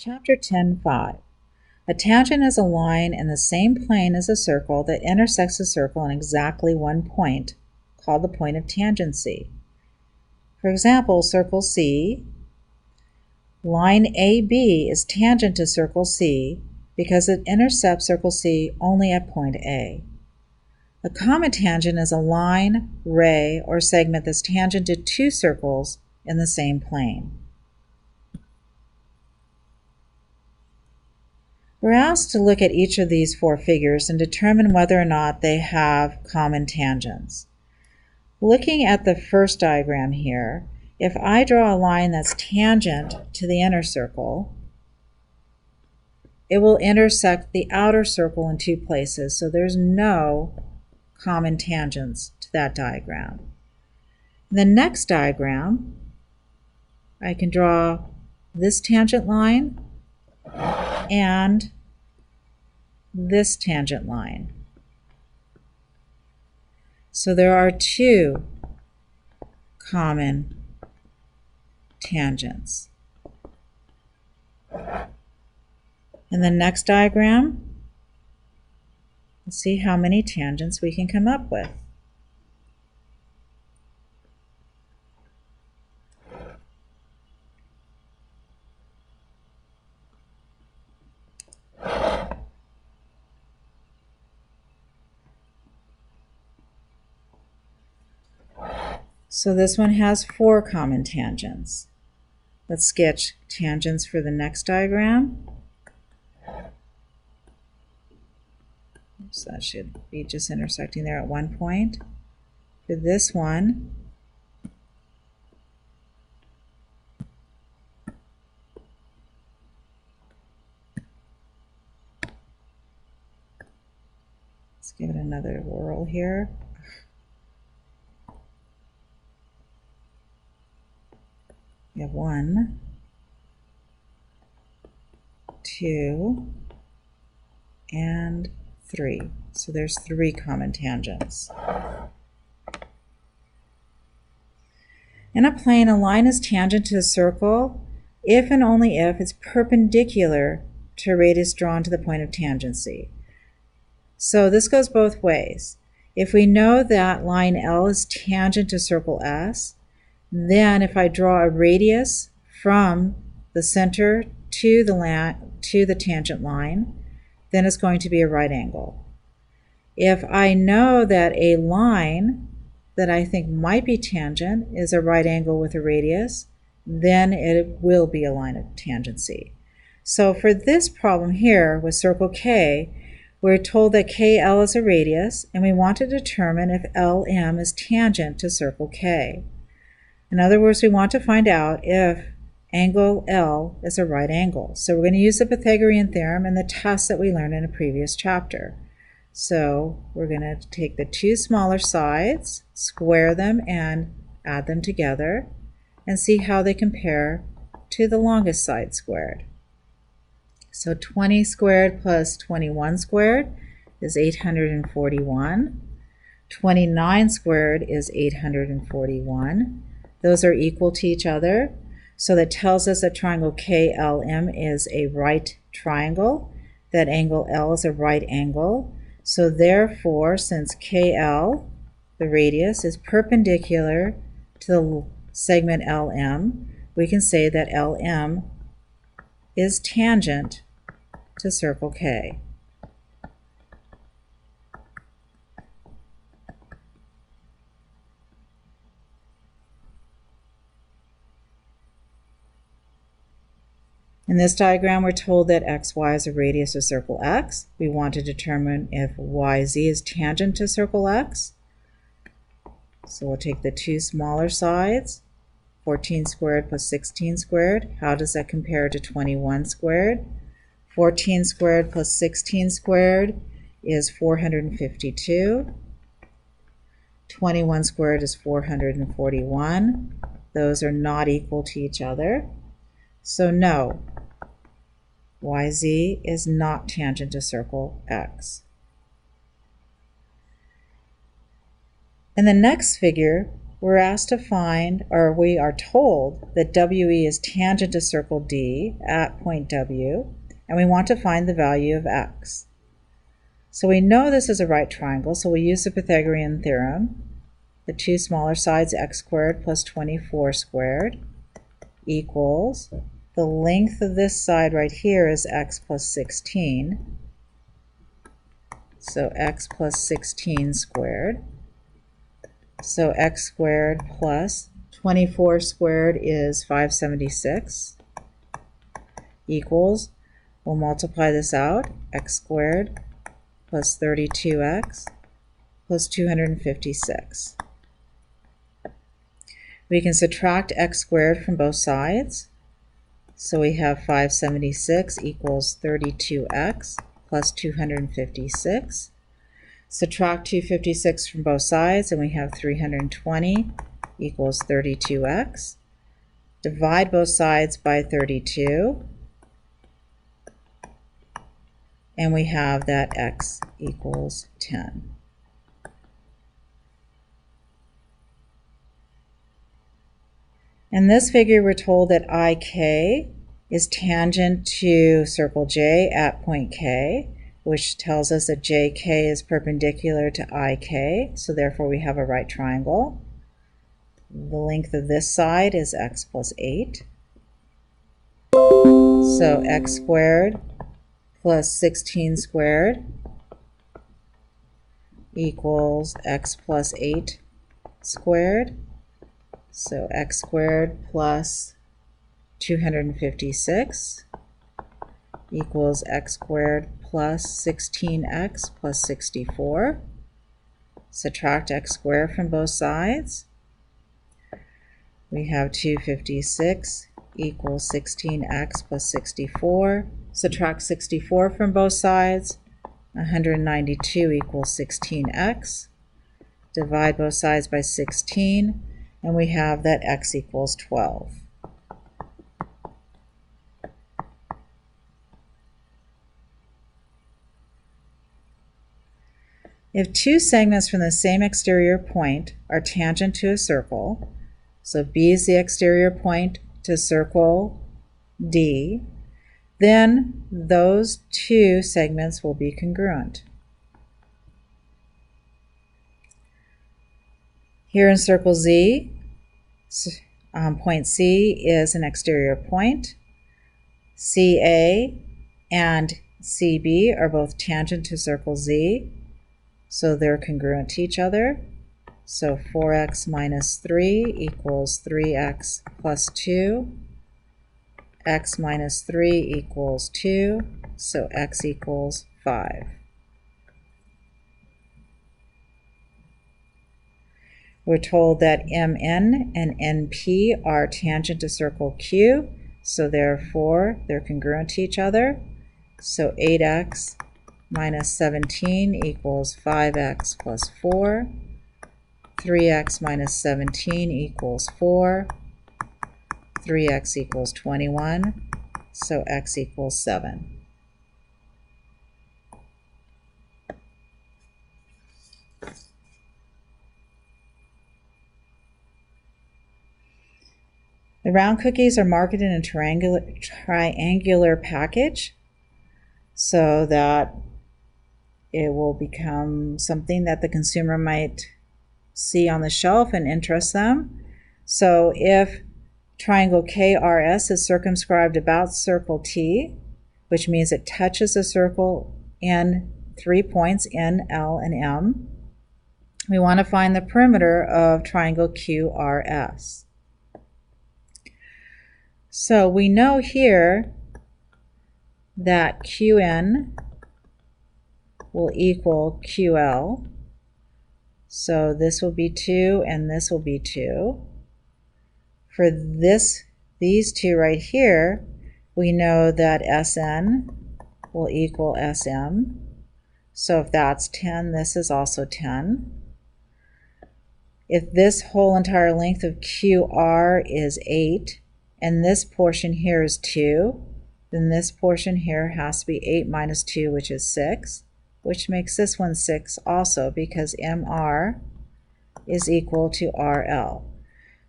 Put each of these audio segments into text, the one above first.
Chapter 10.5. A tangent is a line in the same plane as a circle that intersects a circle in exactly one point, called the point of tangency. For example, circle C. Line AB is tangent to circle C because it intercepts circle C only at point A. A common tangent is a line, ray, or segment that's tangent to two circles in the same plane. We're asked to look at each of these four figures and determine whether or not they have common tangents. Looking at the first diagram here, if I draw a line that's tangent to the inner circle, it will intersect the outer circle in two places, so there's no common tangents to that diagram. In the next diagram, I can draw this tangent line and this tangent line. So there are two common tangents. In the next diagram, let's see how many tangents we can come up with. So this one has four common tangents. Let's sketch tangents for the next diagram. So that should be just intersecting there at one point. For this one, let's give it another whirl here. We have 1, 2, and 3. So there's 3 common tangents. In a plane, a line is tangent to a circle if and only if it's perpendicular to a radius drawn to the point of tangency. So this goes both ways. If we know that line L is tangent to circle S, then if I draw a radius from the center to the tangent line, then it's going to be a right angle. If I know that a line that I think might be tangent is a right angle with a radius, then it will be a line of tangency. So for this problem here with circle K, we're told that KL is a radius, and we want to determine if LM is tangent to circle K. In other words, we want to find out if angle L is a right angle. So we're going to use the Pythagorean theorem and the test that we learned in a previous chapter. So we're going to take the two smaller sides, square them, and add them together, and see how they compare to the longest side squared. So 20 squared plus 21 squared is 841. 29 squared is 841. Those are equal to each other. So that tells us that triangle KLM is a right triangle, that angle L is a right angle. So therefore, since KL, the radius, is perpendicular to the segment LM, we can say that LM is tangent to circle K. In this diagram, we're told that XY is a radius of circle X. We want to determine if YZ is tangent to circle X. So we'll take the two smaller sides, 14 squared plus 16 squared. How does that compare to 21 squared? 14 squared plus 16 squared is 452. 21 squared is 441. Those are not equal to each other. So no, YZ is not tangent to circle X. In the next figure, we're asked to find, or we are told that WE is tangent to circle D at point W, and we want to find the value of x. So we know this is a right triangle, so we use the Pythagorean theorem. The two smaller sides, x squared plus 24 squared, equals, the length of this side right here is x plus 16, so x plus 16 squared. So x squared plus 24 squared is 576, equals, we'll multiply this out, x squared plus 32x plus 256. We can subtract x squared from both sides. So we have 576 equals 32x plus 256. Subtract 256 from both sides, and we have 320 equals 32x. Divide both sides by 32, and we have that x equals 10. In this figure, we're told that IK is tangent to circle J at point K, which tells us that JK is perpendicular to IK, so therefore we have a right triangle. The length of this side is x plus 8. So x squared plus 16 squared equals x plus 8 squared. So x squared plus 256 equals x squared plus 16x plus 64. Subtract x squared from both sides. We have 256 equals 16x plus 64. Subtract 64 from both sides. 192 equals 16x. Divide both sides by 16. And we have that x equals 12. If two segments from the same exterior point are tangent to a circle, so B is the exterior point to circle D, then those two segments will be congruent. Here in circle Z, point C is an exterior point. CA and CB are both tangent to circle Z, so they're congruent to each other. So 4x minus 3 equals 3x plus 2. X minus 3 equals 2, so x equals 5. We're told that MN and NP are tangent to circle Q, so therefore they're congruent to each other. So 8x minus 17 equals 5x plus 4. 3x minus 17 equals 4. 3x equals 21, so x equals 7. The round cookies are marketed in a triangular package so that it will become something that the consumer might see on the shelf and interest them. So if triangle KRS is circumscribed about circle T, which means it touches a circle in 3 points N, L, and M, we want to find the perimeter of triangle QRS. So we know here that QN will equal QL. So this will be 2 and this will be 2. For these two right here, we know that SN will equal SM. So if that's 10, this is also 10. If this whole entire length of QR is 8, and this portion here is 2, then this portion here has to be 8 minus 2, which is 6, which makes this one 6 also, because MR is equal to RL.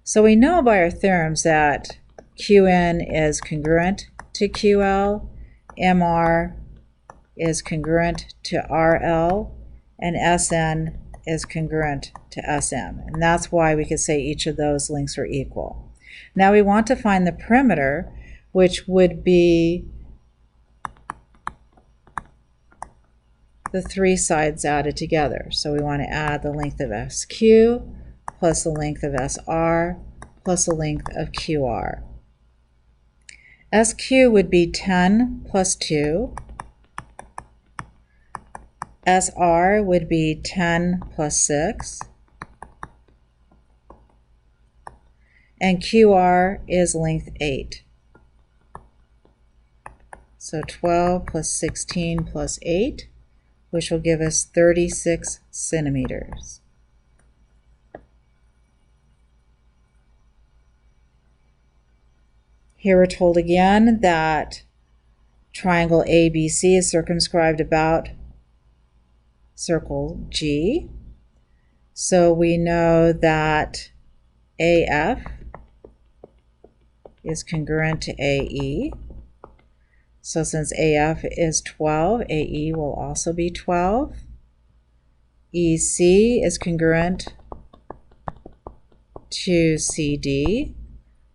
So we know by our theorems that QN is congruent to QL, MR is congruent to RL, and SN is congruent to SM. And that's why we could say each of those lengths are equal. Now we want to find the perimeter, which would be the three sides added together. So we want to add the length of SQ plus the length of SR plus the length of QR. SQ would be 10 plus 2. SR would be 10 plus 6. And QR is length 8. So 12 plus 16 plus 8, which will give us 36 centimeters. Here we're told again that triangle ABC is circumscribed about circle G. So we know that AF is congruent to AE. So since AF is 12, AE will also be 12. EC is congruent to CD.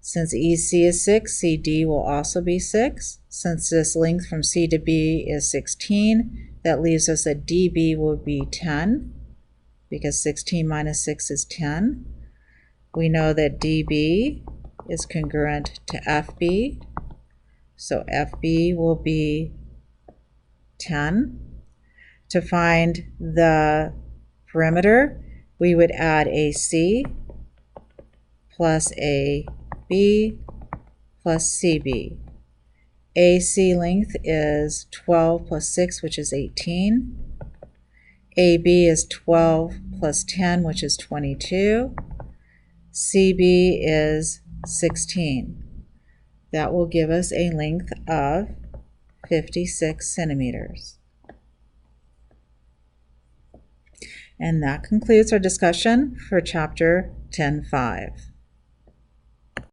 Since EC is 6, CD will also be 6. Since this length from C to B is 16, that leaves us that DB will be 10, because 16 minus 6 is 10. We know that DB is congruent to FB, so FB will be 10. To find the perimeter, we would add AC plus AB plus CB. AC length is 12 plus 6, which is 18. AB is 12 plus 10, which is 22. CB is 16. That will give us a length of 56 centimeters. And that concludes our discussion for Chapter 10.5.